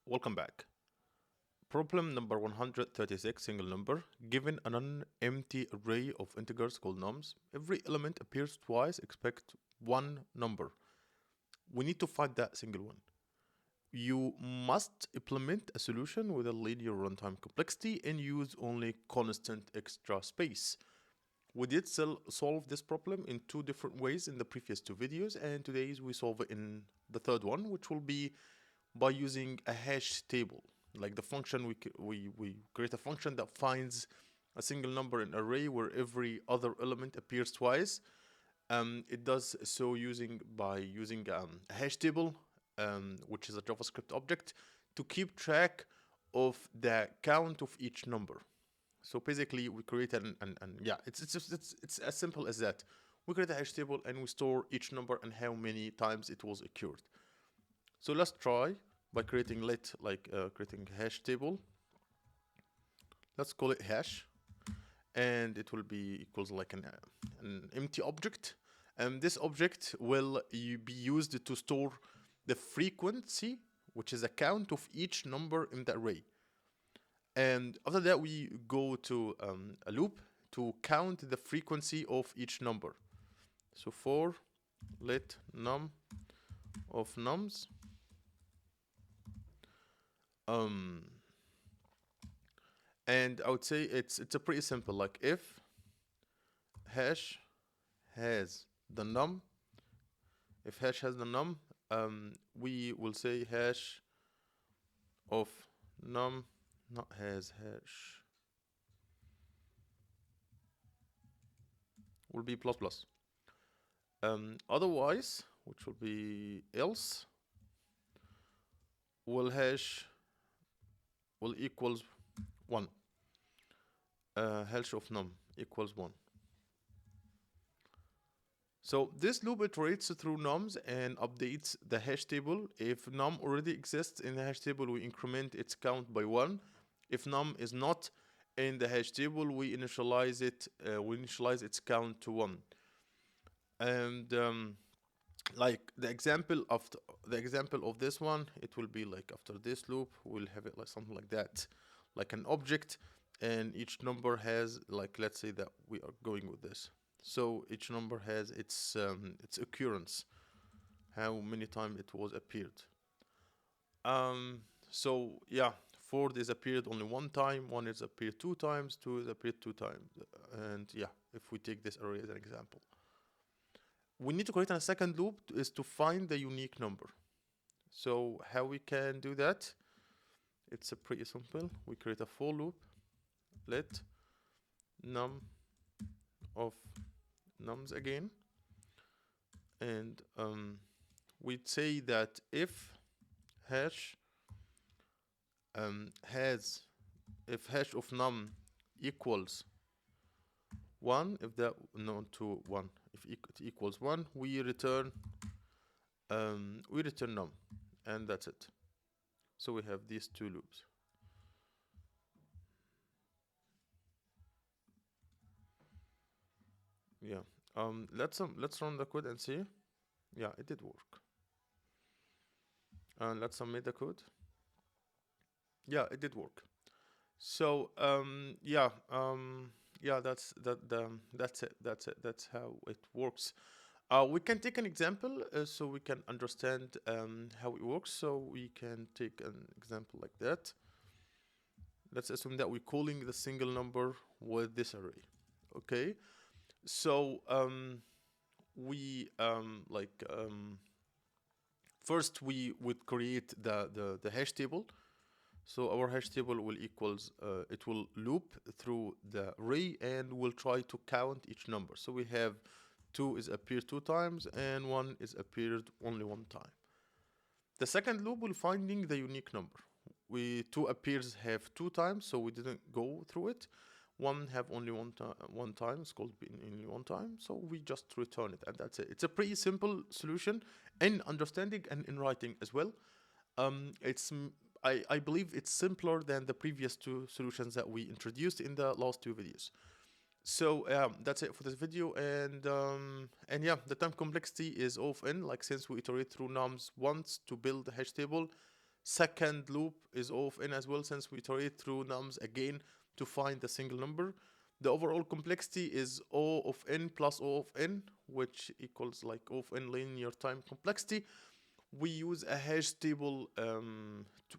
Welcome back. Problem number 136, single number. Given an empty array of integers called nums, every element appears twice, expect one number. We need to find that single one. You must implement a solution with a linear runtime complexity and use only constant extra space. We did solve this problem in two different ways in the previous two videos, and today we solve it in the third one, which will be by using a hash table. Like the function, we create a function that finds a single number in an array where every other element appears twice. It does so by using a hash table, which is a JavaScript object, to keep track of the count of each number. So basically, we create it's as simple as that. We create a hash table and we store each number and how many times it was occurred. So let's try by creating creating a hash table. Let's call it hash, and it will be equals like an empty object. And this object will be used to store the frequency, which is a count of each number in the array. And after that, we go to a loop to count the frequency of each number. So for let num of nums, and I would say it's a pretty simple, like if hash has the num, if hash has the num, we will say hash of num, not has, hash will be plus plus. Otherwise, which will be else, will hash will equals 1. Hash of num equals 1. So this loop iterates through nums and updates the hash table. If num already exists in the hash table, we increment its count by 1. If num is not in the hash table, we initialize its count to 1. And like the example of this one, it will be like after this loop, we'll have it like something like that, like an object, and each number has, like, let's say that we are going with this. So each number has its occurrence, how many times it was appeared. So yeah, 4 is appeared only one time, 1 is appeared 2 times, 2 is appeared 2 times, and yeah, if we take this array as an example. We need to create a second loop is to find the unique number. So how we can do that? It's a pretty simple. We create a for loop. Let num of nums again, and we'd say that if hash if hash of num equals 1, if that no to 1, if it equals 1, we return num, and that's it. So we have these two loops. Yeah. Let's run the code and see. Yeah, it did work. And let's submit the code. Yeah, it did work. So yeah, that's it. That's how it works. We can take an example so we can understand how it works. So we can take an example like that. Let's assume that we're calling the single number with this array. Okay. So first we would create the hash table. So our hash table will equals it will loop through the array and will try to count each number. So we have 2 is appeared 2 times and 1 is appeared only 1 time. The second loop will finding the unique number. 2 appears have 2 times, so we didn't go through it. 1 have only one time, it's called only 1 time, so we just return it, and that's it. It's a pretty simple solution in understanding and in writing as well. I believe it's simpler than the previous two solutions that we introduced in the last two videos. So that's it for this video, and yeah, the time complexity is off in, like since we iterate through nums once to build the hash table, Second loop is O of n as well, since we iterate through nums again to find the single number. The overall complexity is O of n plus O of n, which equals like O of n linear time complexity. We use a hash table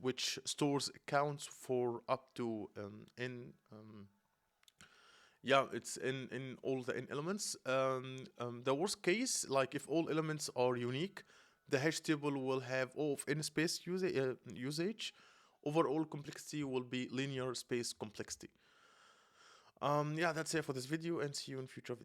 which stores counts for up to n. Yeah, it's in all the n elements. The worst case, like if all elements are unique, the hash table will have O of n space usage. Overall complexity will be linear space complexity. Yeah, that's it for this video, and see you in future videos.